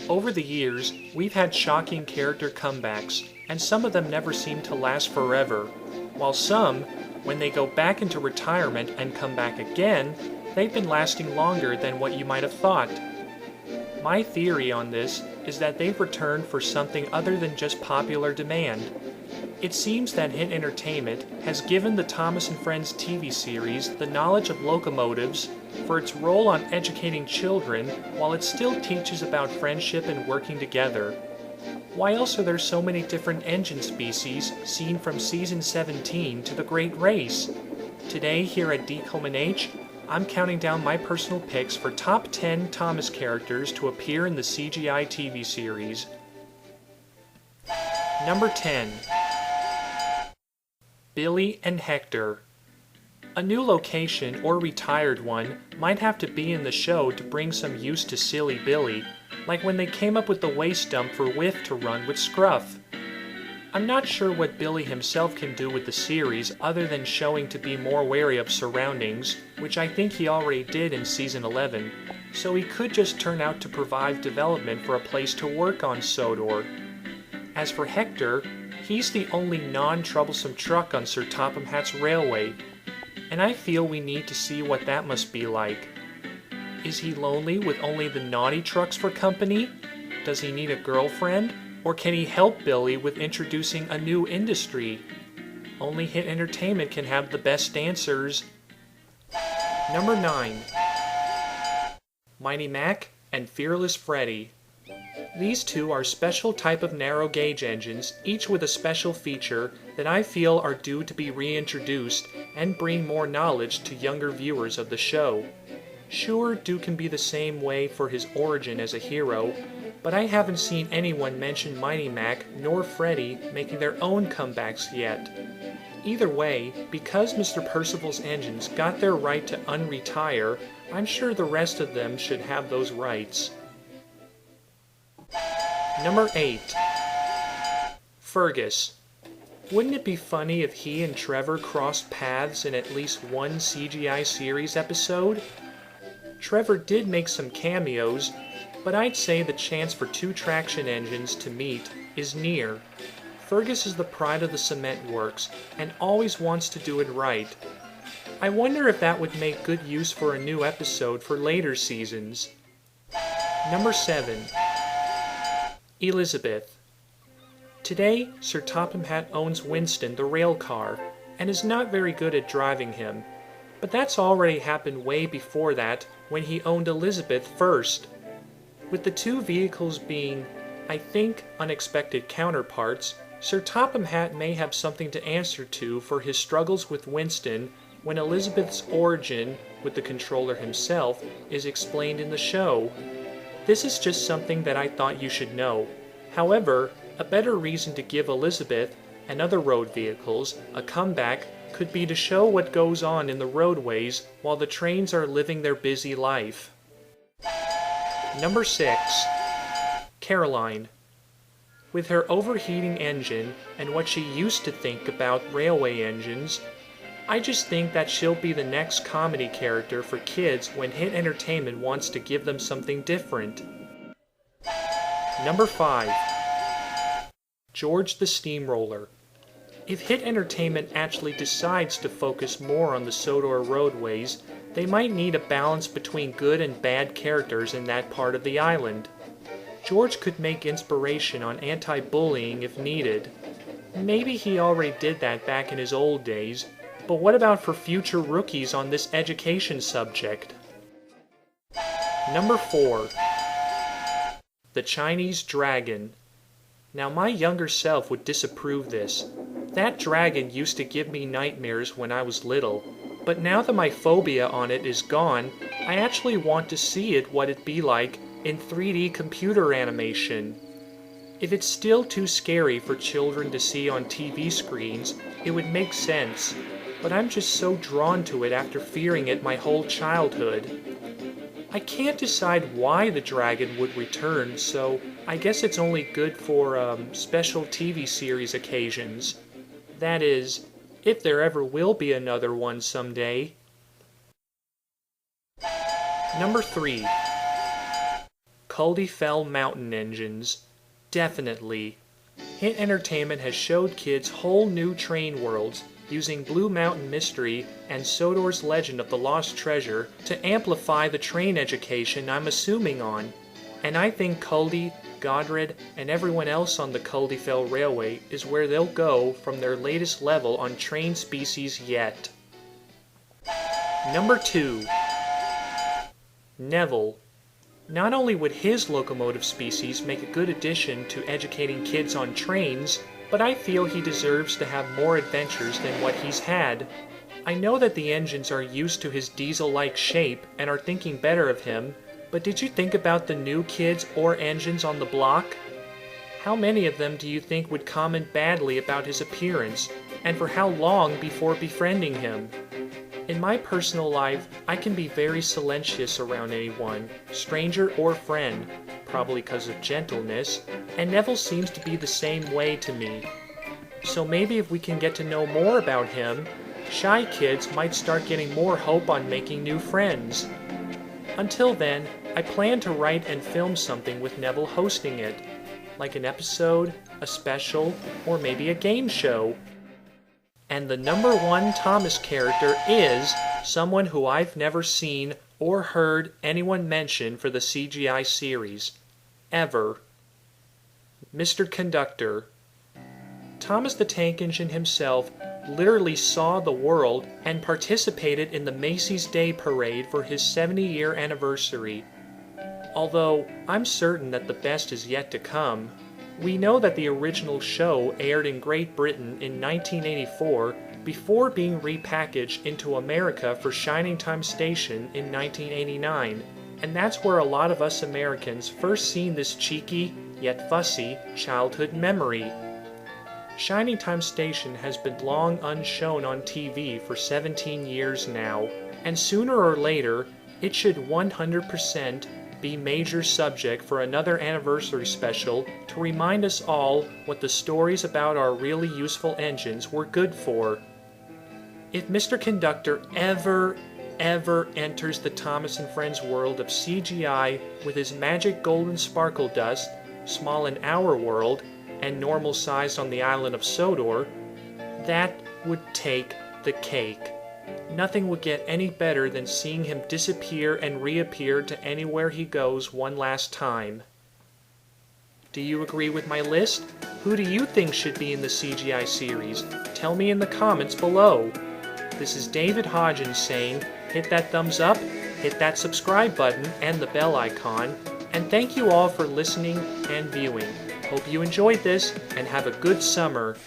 Over the years, we've had shocking character comebacks, and some of them never seem to last forever, while some, when they go back into retirement and come back again, they've been lasting longer than what you might have thought. My theory on this is that they've returned for something other than just popular demand. It seems that Hit Entertainment has given the Thomas & Friends TV series the knowledge of locomotives for its role on educating children while it still teaches about friendship and working together. Why else are there so many different engine species seen from Season 17 to the Great Race? Today here at D-H, I'm counting down my personal picks for top 10 Thomas characters to appear in the CGI TV series. Number 10. Billy and Hector. A new location or retired one might have to be in the show to bring some use to Silly Billy, like when they came up with the waste dump for Whiff to run with Scruff. I'm not sure what Billy himself can do with the series other than showing to be more wary of surroundings, which I think he already did in Season 11, so he could just turn out to provide development for a place to work on Sodor. As for Hector, he's the only non-troublesome truck on Sir Topham Hatt's railway, and I feel we need to see what that must be like. Is he lonely with only the naughty trucks for company? Does he need a girlfriend? Or can he help Billy with introducing a new industry? Only Hit Entertainment can have the best answers. Number 9. Mighty Mack and Fearless Freddy. These two are special type of narrow gauge engines, each with a special feature that I feel are due to be reintroduced and bring more knowledge to younger viewers of the show. Sure, Duke can be the same way for his origin as a hero, but I haven't seen anyone mention Mighty Mack nor Freddy making their own comebacks yet. Either way, because Mr. Percival's engines got their right to unretire, I'm sure the rest of them should have those rights. Number 8. Fergus. Wouldn't it be funny if he and Trevor crossed paths in at least one CGI series episode? Trevor did make some cameos, but I'd say the chance for two traction engines to meet is near. Fergus is the pride of the cement works and always wants to do it right. I wonder if that would make good use for a new episode for later seasons. Number 7. Elizabeth. Today, Sir Topham Hatt owns Winston the rail car and is not very good at driving him, but that's already happened way before that when he owned Elizabeth first. With the two vehicles being, I think, unexpected counterparts, Sir Topham Hatt may have something to answer to for his struggles with Winston when Elizabeth's origin with the controller himself is explained in the show. This is just something that I thought you should know. However, a better reason to give Elizabeth and other road vehicles a comeback could be to show what goes on in the roadways while the trains are living their busy life. Number 6. Caroline. With her overheating engine and what she used to think about railway engines, I just think that she'll be the next comedy character for kids when Hit Entertainment wants to give them something different. Number 5. George the Steamroller. If Hit Entertainment actually decides to focus more on the Sodor roadways, they might need a balance between good and bad characters in that part of the island. George could make inspiration on anti-bullying if needed. Maybe he already did that back in his old days, but what about for future rookies on this education subject? Number 4. The Chinese Dragon. Now my younger self would disapprove this. That dragon used to give me nightmares when I was little, but now that my phobia on it is gone, I actually want to see it what it'd be like in 3D computer animation. If it's still too scary for children to see on TV screens, it would make sense, but I'm just so drawn to it after fearing it my whole childhood. I can't decide why the dragon would return, so I guess it's only good for special TV series occasions. That is, if there ever will be another one someday. Kuldefell mountain engines. Definitely. Hit Entertainment has showed kids whole new train worlds using Blue Mountain Mystery and Sodor's Legend of the Lost Treasure to amplify the train education I'm assuming on. And I think Kuldeep, Godred, and everyone else on the Kuldefell Railway is where they'll go from their latest level on train species yet. Number 2. Neville. Not only would his locomotive species make a good addition to educating kids on trains, but I feel he deserves to have more adventures than what he's had. I know that the engines are used to his diesel-like shape and are thinking better of him, but did you think about the new kids or engines on the block? How many of them do you think would comment badly about his appearance, and for how long before befriending him? In my personal life, I can be very silencious around anyone, stranger or friend, probably because of gentleness, and Neville seems to be the same way to me. So maybe if we can get to know more about him, shy kids might start getting more hope on making new friends. Until then, I plan to write and film something with Neville hosting it, like an episode, a special, or maybe a game show. And the number 1 Thomas character is someone who I've never seen or heard anyone mention for the CGI series. Ever. Mr. Conductor. Thomas the Tank Engine himself literally saw the world and participated in the Macy's Day Parade for his 70-year anniversary. Although I'm certain that the best is yet to come. We know that the original show aired in Great Britain in 1984 before being repackaged into America for Shining Time Station in 1989, and that's where a lot of us Americans first seen this cheeky, yet fussy, childhood memory. Shining Time Station has been long unshown on TV for 17 years now, and sooner or later, it should 100% be major subject for another anniversary special to remind us all what the stories about our really useful engines were good for. If Mr. Conductor ever enters the Thomas and Friends world of CGI with his magic golden sparkle dust, small in our world, and normal size on the island of Sodor, that would take the cake. Nothing would get any better than seeing him disappear and reappear to anywhere he goes one last time. Do you agree with my list? Who do you think should be in the CGI series? Tell me in the comments below. This is David Hodgins saying, hit that thumbs up, hit that subscribe button and the bell icon, and thank you all for listening and viewing. Hope you enjoyed this and have a good summer.